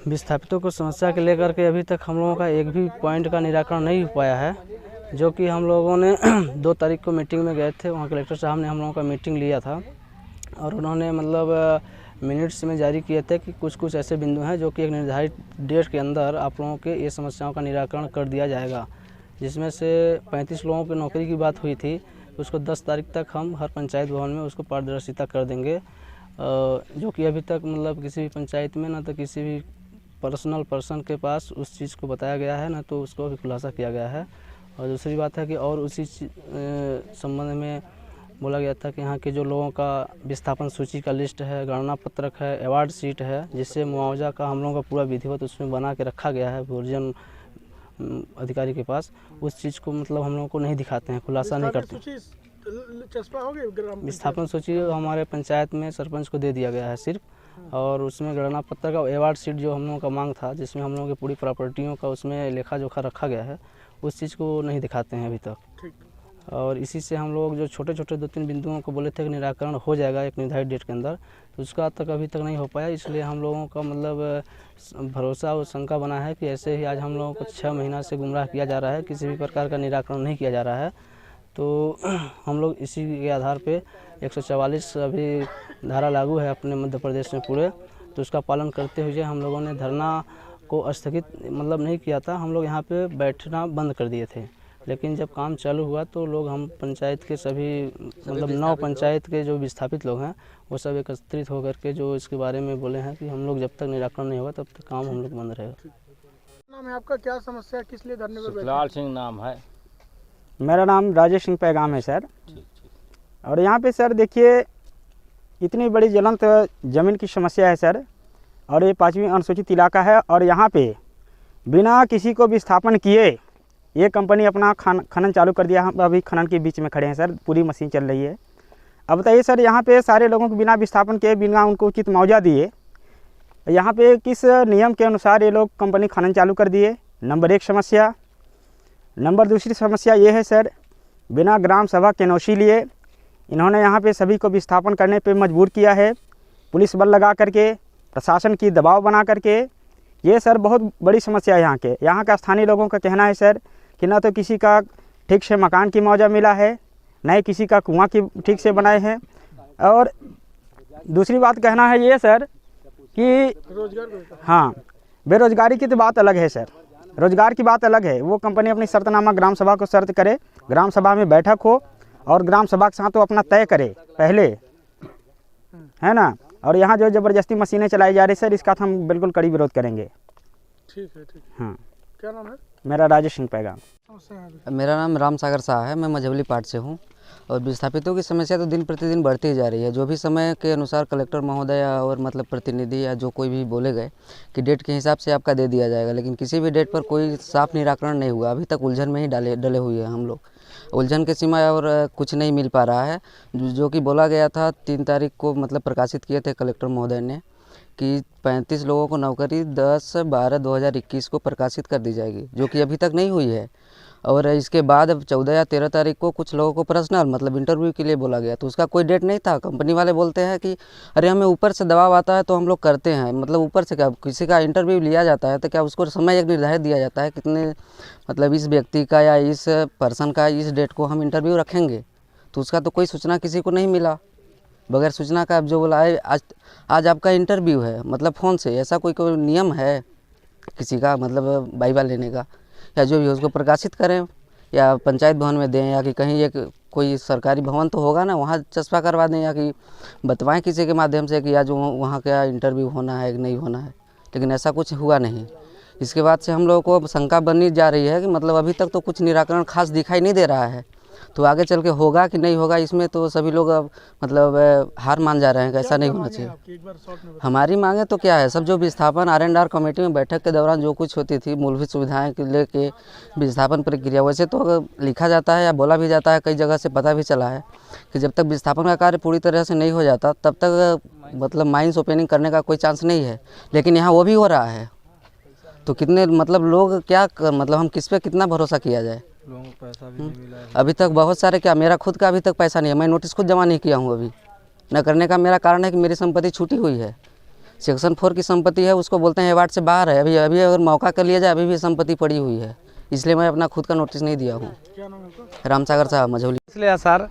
विस्थापितों को समस्या के लेकर के अभी तक हम लोगों का एक भी पॉइंट का निराकरण नहीं हो पाया है, जो कि हम लोगों ने 2 तारीख को मीटिंग में गए थे। वहाँ कलेक्टर साहब ने हम लोगों का मीटिंग लिया था और उन्होंने मतलब मिनट्स में जारी किए थे कि कुछ ऐसे बिंदु हैं जो कि एक निर्धारित डेट के अंदर आप लोगों के ये समस्याओं का निराकरण कर दिया जाएगा। जिसमें से 35 लोगों की नौकरी की बात हुई थी, उसको 10 तारीख तक हम हर पंचायत भवन में उसको पारदर्शिता कर देंगे, जो कि अभी तक मतलब किसी भी पंचायत में ना तो किसी भी पर्सनल पर्सन के पास उस चीज़ को बताया गया है, ना तो उसको भी खुलासा किया गया है। और दूसरी बात है कि और उसी संबंध में बोला गया था कि यहाँ के जो लोगों का विस्थापन सूची का लिस्ट है, गणना पत्रक है, अवार्ड शीट है, जिससे मुआवजा का हम लोगों का पूरा विधिवत उसमें बना के रखा गया है भोजन अधिकारी के पास। उस चीज़ को मतलब हम लोगों को नहीं दिखाते हैं, खुलासा नहीं करते। विस्थापन सूची हमारे पंचायत में सरपंच को दे दिया गया है सिर्फ, और उसमें गणना पत्र का अवार्ड शीट जो हम लोगों का मांग था, जिसमें हम लोगों की पूरी प्रॉपर्टियों का उसमें लेखा जोखा रखा गया है, उस चीज़ को नहीं दिखाते हैं अभी तक। और इसी से हम लोग जो छोटे 2-3 बिंदुओं को बोले थे कि निराकरण हो जाएगा एक निर्धारित डेट के अंदर, तो उसका तक अभी तक नहीं हो पाया। इसलिए हम लोगों का मतलब भरोसा और शंका बना है कि ऐसे ही आज हम लोगों को 6 महीना से गुमराह किया जा रहा है, किसी भी प्रकार का निराकरण नहीं किया जा रहा है। तो हम लोग इसी के आधार पे 144 अभी धारा लागू है अपने मध्य प्रदेश में पूरे, तो उसका पालन करते हुए हम लोगों ने धरना को स्थगित मतलब नहीं किया था। हम लोग यहाँ पे बैठना बंद कर दिए थे, लेकिन जब काम चालू हुआ तो लोग हम पंचायत के सभी मतलब 9 पंचायत के जो विस्थापित लोग हैं वो सब एकत्रित होकर के जो इसके बारे में बोले हैं कि हम लोग जब तक निराकरण नहीं होगा तब तक काम हम लोग बंद रहेगा। नाम है आपका, क्या समस्या है, किस लिए धरने पर बैठे? लाल सिंह नाम है। मेरा नाम राजेश सिंह पैगाम है सर। और यहाँ पे सर देखिए इतनी बड़ी ज्वलंत ज़मीन की समस्या है सर, और ये 5वीं अनुसूचित इलाका है, और यहाँ पे बिना किसी को विस्थापन किए ये कंपनी अपना खनन चालू कर दिया। हम अभी खनन के बीच में खड़े हैं सर, पूरी मशीन चल रही है। अब बताइए सर, यहाँ पे सारे लोगों को बिना विस्थापन के, बिना उनको उचित मुआवजा दिए, यहाँ पे किस नियम के अनुसार ये लोग कंपनी खनन चालू कर दिए? नंबर 1 समस्या। नंबर दूसरी समस्या ये है सर, बिना ग्राम सभा के नौशी लिए इन्होंने यहाँ पे सभी को विस्थापन करने पे मजबूर किया है, पुलिस बल लगा करके, प्रशासन की दबाव बना करके। ये सर बहुत बड़ी समस्या है यहाँ का स्थानीय लोगों का कहना है सर कि ना तो किसी का ठीक से मकान की मुआवजा मिला है, न ही किसी का कुआं की ठीक से बनाए हैं। और दूसरी बात कहना है ये सर कि हाँ, बेरोजगारी की तो बात अलग है सर, रोजगार की बात अलग है। वो कंपनी अपनी शर्तनामा ग्राम सभा को शर्त करे, ग्राम सभा में बैठक हो और ग्राम सभा के साथ वो अपना तय करे पहले, है ना। और यहाँ जो ज़बरदस्ती मशीनें चलाई जा रही सर, इसका हम बिल्कुल कड़ी विरोध करेंगे। ठीक है, ठीक। हाँ, क्या नाम है? मेरा राजेश सिंह पैगाम। मेरा नाम राम सागर शाह है, मैं मझौली पार्ट से हूँ। और विस्थापितों की समस्या तो दिन प्रतिदिन बढ़ती ही जा रही है। जो भी समय के अनुसार कलेक्टर महोदय और मतलब प्रतिनिधि या जो कोई भी बोले गए कि डेट के हिसाब से आपका दे दिया जाएगा, लेकिन किसी भी डेट पर कोई साफ निराकरण नहीं हुआ। अभी तक उलझन में ही डले हुए हैं हम लोग, उलझन के सीमा और कुछ नहीं मिल पा रहा है। जो कि बोला गया था 3 तारीख को मतलब प्रकाशित किए थे कलेक्टर महोदय ने कि 35 लोगों को नौकरी 10/12/2021 को प्रकाशित कर दी जाएगी, जो कि अभी तक नहीं हुई है। और इसके बाद अब 14 या 13 तारीख को कुछ लोगों को पर्सनल मतलब इंटरव्यू के लिए बोला गया, तो उसका कोई डेट नहीं था। कंपनी वाले बोलते हैं कि अरे हमें ऊपर से दबाव आता है तो हम लोग करते हैं। मतलब ऊपर से क्या, किसी का इंटरव्यू लिया जाता है तो क्या उसको समय एक निर्धारित दिया जाता है कितने मतलब इस व्यक्ति का या इस पर्सन का इस डेट को हम इंटरव्यू रखेंगे? तो उसका तो कोई सूचना किसी को नहीं मिला। बगैर सूचना का अब जो बोला है आज आपका इंटरव्यू है मतलब फ़ोन से, ऐसा कोई नियम है किसी का मतलब वाइवा लेने का? या जो भी उसको प्रकाशित करें या पंचायत भवन में दें, या कि कहीं एक कोई सरकारी भवन तो होगा ना, वहाँ चस्पा करवा दें, या कि बतवाएं किसी के माध्यम से कि आज वहाँ का इंटरव्यू होना है कि नहीं होना है। लेकिन ऐसा कुछ हुआ नहीं। इसके बाद से हम लोगों को शंका बनी जा रही है कि मतलब अभी तक तो कुछ निराकरण खास दिखाई नहीं दे रहा है, तो आगे चल के होगा कि नहीं होगा इसमें तो सभी लोग अब मतलब हार मान जा रहे हैं कि ऐसा नहीं होना चाहिए। हमारी मांगे तो क्या है, सब जो विस्थापन R&R कमेटी में बैठक के दौरान जो कुछ होती थी मूलभूत सुविधाएं के लेके विस्थापन प्रक्रिया, वैसे तो अगर लिखा जाता है या बोला भी जाता है, कई जगह से पता भी चला है कि जब तक विस्थापन का कार्य पूरी तरह से नहीं हो जाता तब तक मतलब माइंस ओपनिंग करने का कोई चांस नहीं है। लेकिन यहाँ वो भी हो रहा है, तो कितने मतलब लोग क्या मतलब हम किस पे कितना भरोसा किया जाए? लोगों को पैसा भी नहीं मिला है अभी तक बहुत सारे, क्या मेरा खुद का अभी तक पैसा नहीं है, मैं नोटिस खुद जमा नहीं किया हूँ अभी। न करने का मेरा कारण है कि मेरी संपत्ति छूटी हुई है, सेक्शन 4 की संपत्ति है, उसको बोलते हैं अवार्ड से बाहर है। अभी अभी अगर मौका कर लिया जाए, अभी भी संपत्ति पड़ी हुई है, इसलिए मैं अपना खुद का नोटिस नहीं दिया हूँ। क्या नाम है आपका? राम सागर साहब, मझौली। इसलिए सर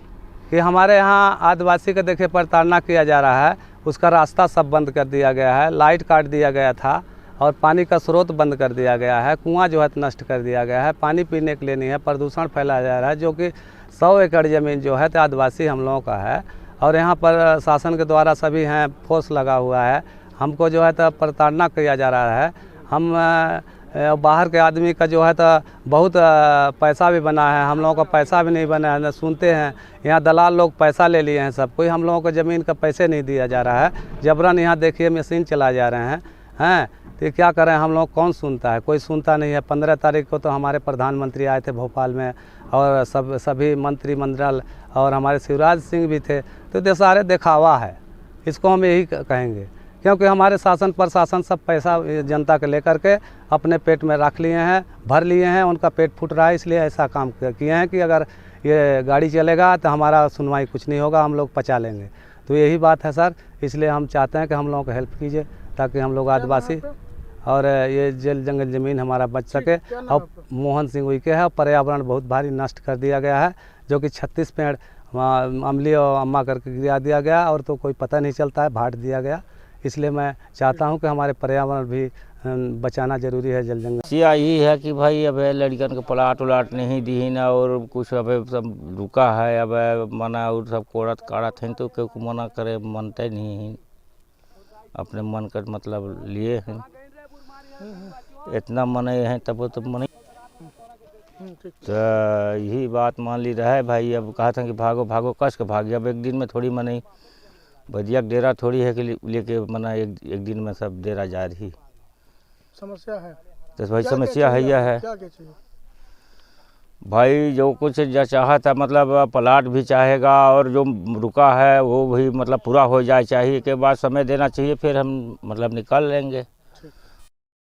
कि हमारे यहाँ आदिवासी का देखिए प्रताड़ना किया जा रहा है, उसका रास्ता सब बंद कर दिया गया है, लाइट काट दिया गया था और पानी का स्रोत बंद कर दिया गया है, कुआं जो है नष्ट कर दिया गया है, पानी पीने के लिए नहीं है, प्रदूषण फैलाया जा रहा है, जो कि 100 एकड़ ज़मीन जो है तो आदिवासी हम लोगों का है। और यहाँ पर शासन के द्वारा सभी हैं, फोर्स लगा हुआ है, हमको जो है तो प्रताड़ना किया जा रहा है। हम बाहर के आदमी का जो है तो बहुत पैसा भी बना है, हम लोगों का पैसा भी नहीं बना है। सुनते हैं यहाँ दलाल लोग पैसा ले लिए हैं सब, कोई हम लोगों को ज़मीन का पैसे नहीं दिया जा रहा है, जबरन यहाँ देखिए मशीन चला जा रहे हैं तो क्या करें हम लोग, कौन सुनता है, कोई सुनता नहीं है। 15 तारीख को तो हमारे प्रधानमंत्री आए थे भोपाल में और सभी मंत्रिमंडल और हमारे शिवराज सिंह भी थे, तो ये सारे दिखावा है, इसको हम यही कहेंगे, क्योंकि हमारे शासन प्रशासन सब पैसा जनता के लेकर के अपने पेट में रख लिए हैं, भर लिए हैं, उनका पेट फूट रहा है, इसलिए ऐसा काम किए हैं कि अगर ये गाड़ी चलेगा तो हमारा सुनवाई कुछ नहीं होगा, हम लोग पचा लेंगे। तो यही बात है सर, इसलिए हम चाहते हैं कि हम लोगों को हेल्प कीजिए ताकि हम लोग आदिवासी और ये जल जंगल ज़मीन हमारा बच सके। और मोहन सिंह उइके है, पर्यावरण बहुत भारी नष्ट कर दिया गया है, जो कि 36 पेड़ अमली और अम्मा करके गिरा दिया गया और तो कोई पता नहीं चलता है, भाट दिया गया। इसलिए मैं चाहता हूं कि हमारे पर्यावरण भी बचाना जरूरी है, जल जंगल। यही है कि भाई अब लड़कन के प्लाट उलाट नहीं दी ना और कुछ अब सब रुका है, अब मना और सब कोड़त काड़त हैं, तो क्यों मना करे, मानते नहीं हैं, अपने मन का मतलब लिए हैं, इतना मने हैं तब तो मने। तो यही बात मान ली रहा है भाई, अब कहा था कि भागो भागो कस के भाग, अब एक दिन में थोड़ी मने भजिया डेरा थोड़ी है कि लेके मना एक दिन में सब डेरा जा रही समस्या है। तो भाई समस्या है यह है क्या चाहिए भाई, जो कुछ जो चाहा था मतलब प्लाट भी चाहेगा और जो रुका है वो भी मतलब पूरा हो जाए चाहिए, के बाद समय देना चाहिए, फिर हम मतलब निकाल लेंगे।